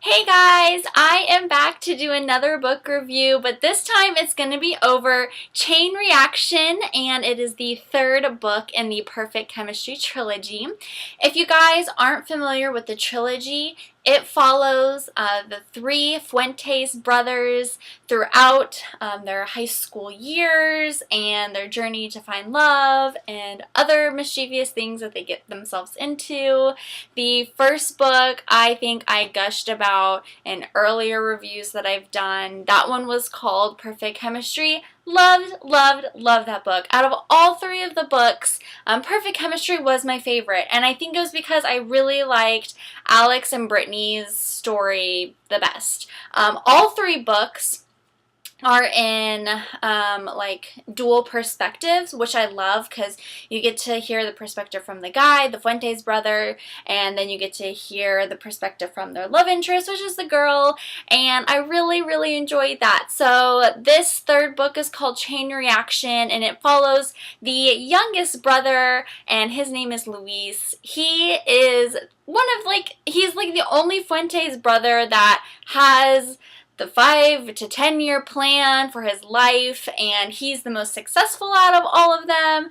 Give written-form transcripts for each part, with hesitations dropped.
Hey guys, I am back to do another book review, but this time it's going to be over Chain Reaction, and it is the third book in the Perfect Chemistry Trilogy. If you guys aren't familiar with the trilogy, it follows the three Fuentes brothers throughout their high school years and their journey to find love and other mischievous things that they get themselves into. The first book I think I gushed about in earlier reviews that I've done. That one was called Perfect Chemistry. Loved, loved, loved that book. Out of all three of the books, Perfect Chemistry was my favorite, and I think it was because I really liked Alex and Brittany's story the best. All three books are in like dual perspectives, which I love because you get to hear the perspective from the guy, the Fuentes brother, and then you get to hear the perspective from their love interest, which is the girl, and I really, really enjoyed that. So this third book is called Chain Reaction, and it follows the youngest brother, and his name is Luis. He is he's like the only Fuentes brother that has the 5 to 10 year plan for his life, and he's the most successful out of all of them.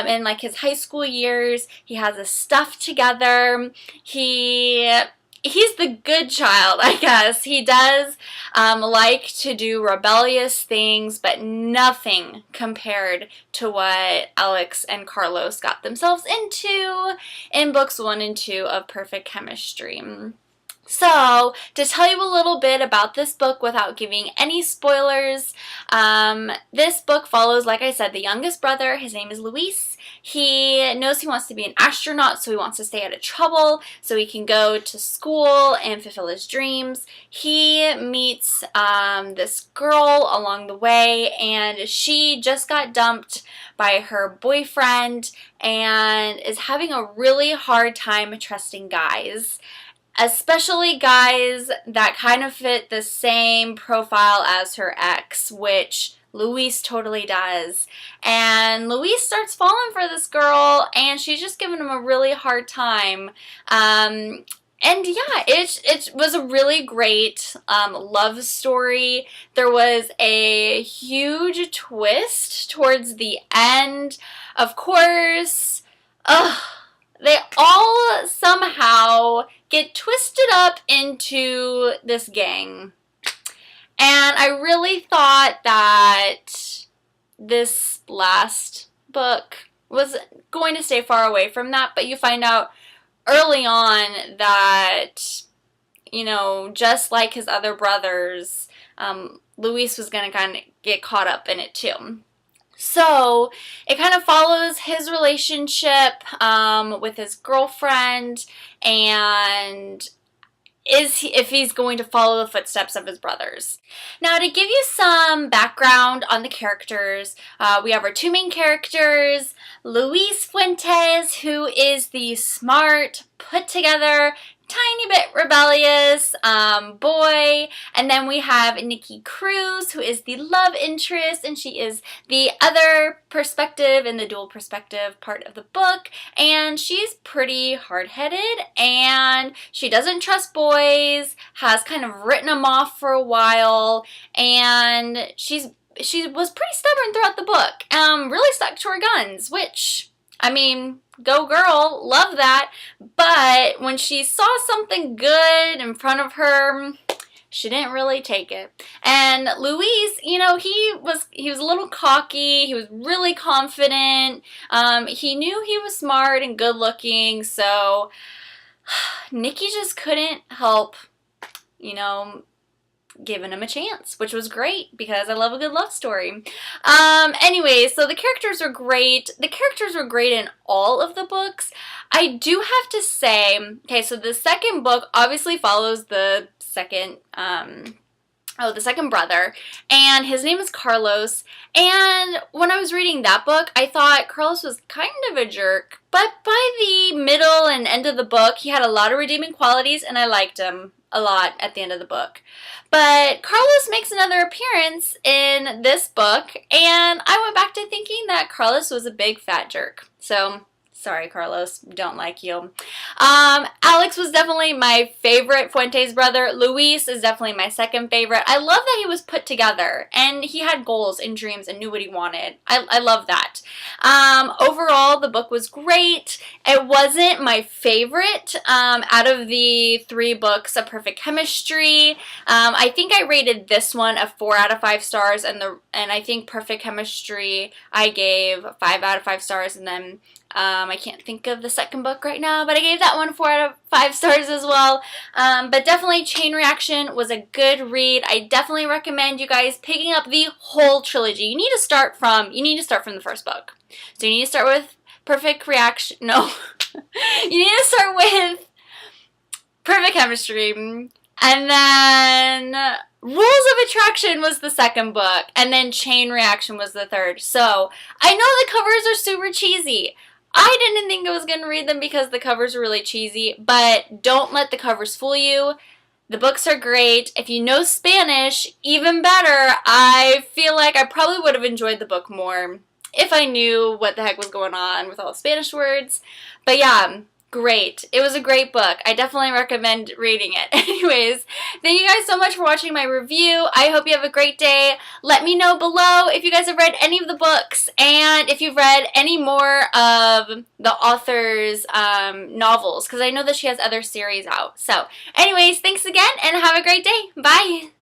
In like his high school years, he has his stuff together. He's the good child, I guess. He does like to do rebellious things, but nothing compared to what Alex and Carlos got themselves into in books 1 and 2 of Perfect Chemistry. So, to tell you a little bit about this book without giving any spoilers, this book follows, like I said, the youngest brother. His name is Luis. He knows he wants to be an astronaut, so he wants to stay out of trouble so he can go to school and fulfill his dreams. He meets this girl along the way, and she just got dumped by her boyfriend and is having a really hard time trusting guys. Especially guys that kind of fit the same profile as her ex, which Luis totally does. And Luis starts falling for this girl, and she's just giving him a really hard time. And yeah, it was a really great love story. There was a huge twist towards the end. Of course, they all somehow get twisted up into this gang. And I really thought that this last book was going to stay far away from that, but you find out early on that, you know, just like his other brothers, Luis was going to kind of get caught up in it too. So it kind of follows his relationship with his girlfriend, and if he's going to follow the footsteps of his brothers. Now, to give you some background on the characters, we have our two main characters, Luis Fuentes, who is the smart, put-together, tiny bit rebellious boy, and then we have Nikki Cruz, who is the love interest, and she is the other perspective in the dual perspective part of the book, and she's pretty hard-headed, and she doesn't trust boys, has kind of written them off for a while, and she was pretty stubborn throughout the book, really stuck to her guns, which, I mean, go girl, love that, but when she saw something good in front of her, she didn't really take it. And Luis, you know, he was a little cocky, he was really confident, he knew he was smart and good looking, so Nikki just couldn't help, you know, giving him a chance, which was great because I love a good love story. Anyway, so the characters are great. The characters were great in all of the books. I do have to say, okay, so the second book obviously follows the second brother, and his name is Carlos, and when I was reading that book, I thought Carlos was kind of a jerk, but by the middle and end of the book, he had a lot of redeeming qualities, and I liked him a lot at the end of the book. But Carlos makes another appearance in this book, and I went back to thinking that Carlos was a big fat jerk. So Sorry, Carlos, don't like you. Alex was definitely my favorite Fuentes brother. Luis is definitely my second favorite. I love that he was put together and he had goals and dreams and knew what he wanted. I love that. Overall, the book was great. It wasn't my favorite out of the 3 books of Perfect Chemistry. I think I rated this one a 4 out of 5 stars, and I think Perfect Chemistry I gave 5 out of 5 stars, and then I can't think of the second book right now, but I gave that one 4 out of 5 stars as well. But definitely Chain Reaction was a good read. I definitely recommend you guys picking up the whole trilogy. You need to start from the first book. So you need to start with Perfect Reaction. No. You need to start with Perfect Chemistry. And then Rules of Attraction was the second book. And then Chain Reaction was the third. So I know the covers are super cheesy. I didn't think I was going to read them because the covers are really cheesy, but don't let the covers fool you. The books are great. If you know Spanish, even better. I feel like I probably would have enjoyed the book more if I knew what the heck was going on with all the Spanish words. But yeah, great. It was a great book. I definitely recommend reading it. Anyways, thank you guys so much for watching my review. I hope you have a great day. Let me know below if you guys have read any of the books and if you've read any more of the author's novels, because I know that she has other series out. So anyways, thanks again and have a great day. Bye!